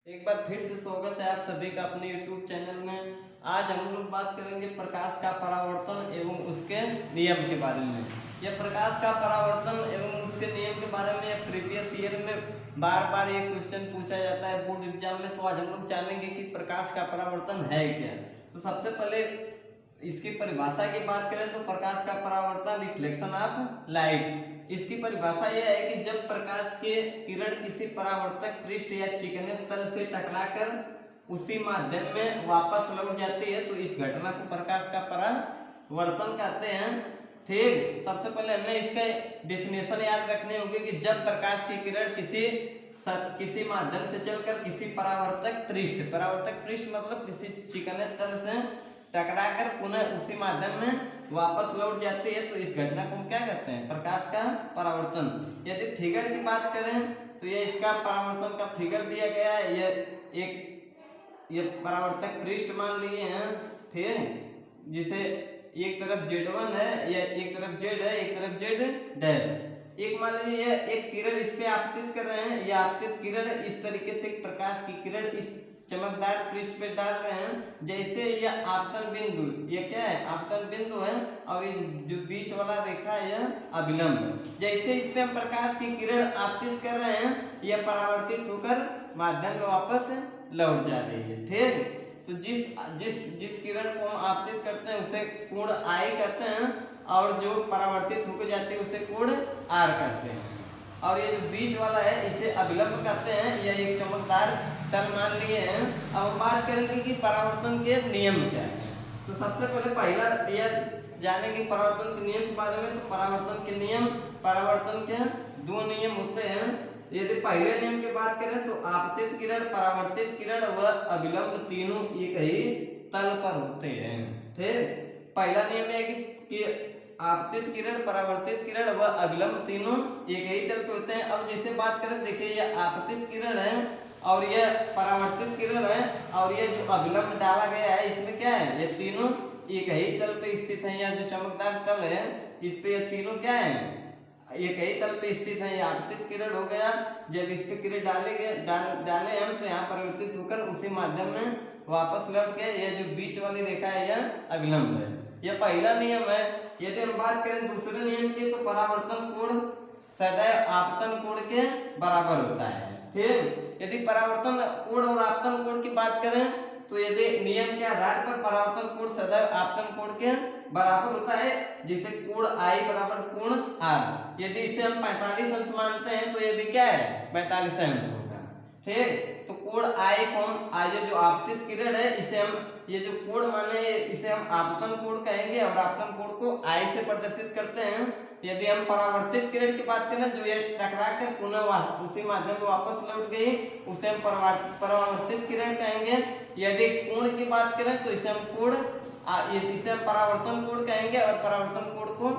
एक बार फिर से स्वागत है आप सभी का अपने YouTube चैनल में। आज हम लोग बात करेंगे प्रकाश का परावर्तन एवं उसके नियम के बारे में। यह प्रकाश का परावर्तन एवं उसके नियम के बारे में प्रीवियस ईयर में बार बार ये क्वेश्चन पूछा जाता है बोर्ड एग्जाम में। तो आज हम लोग जानेंगे कि प्रकाश का परावर्तन है क्या। तो सबसे पहले इसकी परिभाषा की बात करें तो प्रकाश का परावर्तन रिफ्लेक्शन ऑफ लाइट। इसकी परिभाषा यह है कि जब प्रकाश के किरण किसी परावर्तक पृष्ठ या चिकने तल से टकराकर उसी माध्यम में वापस लौट जाती है तो इस घटना को प्रकाश का परावर्तन कहते हैं। ठीक, सबसे पहले हमें इसका डेफिनेशन याद रखनी होगी कि जब प्रकाश की किरण किसी माध्यम से चलकर किसी परावर्तक पृष्ठ मतलब किसी चिकने तल से टकराकर पुनः उसी माध्यम में वापस लौट जाती है तो इस घटना को हम क्या कहते हैं, प्रकाश का परावर्तन। यदि फिगर की बात करें तो ये इसका परावर्तन का फिगर दिया गया है। ये परावर्तक पृष्ठ मान लिए हैं, ठीक है, जिसे एक तरफ Z1 है या एक तरफ Z है एक तरफ Z'। एक मान लीजिए एक किरण इस पे आपतित कर रहे हैं, यह आपतित किरण इस तरीके से प्रकाश की किरण इस चमकदार पृष्ठ पे डाल रहे हैं जैसे यह आपतन बिंदु, ये क्या है, आपतन बिंदु है और ये जो बीच वाला रेखा है यह अभिलंब है। जैसे इस पे हम प्रकाश की किरण आपतित कर रहे हैं यह परावर्तित होकर माध्यम में वापस लौट जा रही है। ठीक, तो जिस किरण को हम आपतित करते हैं उसे कोण I कहते हैं और जो परावर्तित होकर जाती है उसे कोण R कहते हैं। और ये जो बीच वाला है इसे अभिलंब कहते हैं। यह एक चमकदार तल मान लिए हैं। अब हम बात करेंगे कि परावर्तन के नियम क्या है। तो सबसे पहले पहला यह जानेंगे परावर्तन के नियम के बारे में। तो परावर्तन के दो नियम होते हैं। यदि पहले नियम की बात करें तो आपतित किरण, परावर्तित किरण व अभिलंब तीनों एक ही तल पर होते हैं। ठीक, पहला नियम है कि आपतित किरण, परावर्तित किरण व अभिलंब तीनों एक ही तल पे होते हैं। अब जैसे बात करें, देखिए यह आपतित किरण है और यह परावर्तित किरण है और यह जो अभिलंब डाला गया है इसमें क्या है, ये तीनों एक ही तल पे स्थित हैं। यह जो चमकदार तल है इस पे ये तीनों क्या है, एक ही तल पे स्थित है। यह आपतित किरण हो गया। जब इस पे किरण डाले हम तो यहाँ परिवर्तित होकर उसी माध्यम में वापस लौट गए। यह जो बीच वाली रेखा है यह अभिलंब है। यह पहला नियम है। यदि हम बात करें दूसरे नियम की तो परावर्तन कोण सदैव आपतन कोण के बराबर होता है। ठीक, यदि परावर्तन कोण और आपतन कोण की बात करें तो यदि नियम के आधार पर परावर्तन कोण सदैव आपतन कोण के बराबर होता है जिसे कोण I बराबर कोण R। यदि इसे हम 45 अंश मानते हैं तो ये भी क्या है, 45 अंश होगा। ठीक, तो कोण I को हम आज जो आपतित किरण है इसे हम ये जो कोण माने इसे हम आपतन कोण कहेंगे और आपतन कोण को I से प्रदर्शित करते हैं। यदि हम परावर्तित किरण की बात करें जो ये टकरा कर पुनः उसी माध्यम में वापस लौट गई उसे हम परावर्तित किरण कहेंगे। यदि कोण की बात करें तो इसे हम परावर्तन कोण कहेंगे और परावर्तन कोण को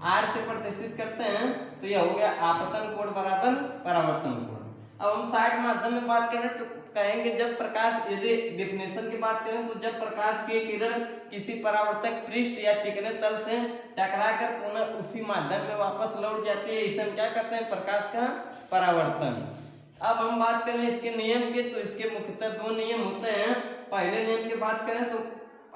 R से प्रदर्शित करते हैं। तो यह हो गया आपतन कोण बराबर परावर्तन कोण। अब हम साइड माध्यम में बात करें तो कहेंगे जब प्रकाश, यदि डेफिनेशन की बात करें तो जब प्रकाश की किरण किसी परावर्तक पृष्ठ या चिकने तल से टकराकर पुनः उसी माध्यम में वापस लौट जाती है इसे हम क्या कहते हैं, प्रकाश का परावर्तन। अब हम बात करें इसके नियम के तो इसके मुख्यतः दो नियम होते हैं। पहले नियम की बात करें तो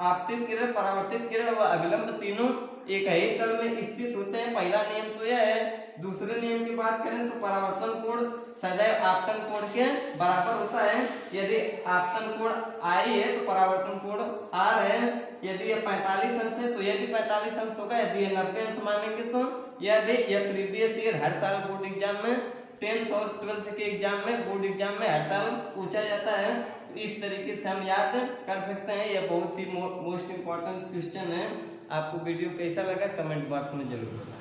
आपतित किरण, परावर्तित किरण व अभिलंब तीनों एक ही तल में स्थित होते हैं। पहला नियम तो यह है। दूसरे नियम की बात करें तो परावर्तन कोण सदैव आपतन कोण के बराबर होता है। यदि आपतन कोण I है तो परावर्तन कोण R है। यदि ये 45 अंश है तो यह भी 45 अंश होगा। यदि ये 90 अंश मानेंगे तो यह प्रीवियस ईयर हर साल बोर्ड एग्जाम में 10th और 12th के एग्जाम में, बोर्ड एग्जाम में हर साल पूछा जाता है। इस तरीके से हम याद कर सकते हैं। यह बहुत ही मोस्ट इम्पोर्टेंट क्वेश्चन है। आपको वीडियो कैसा लगा कमेंट बॉक्स में जरूर बताएं।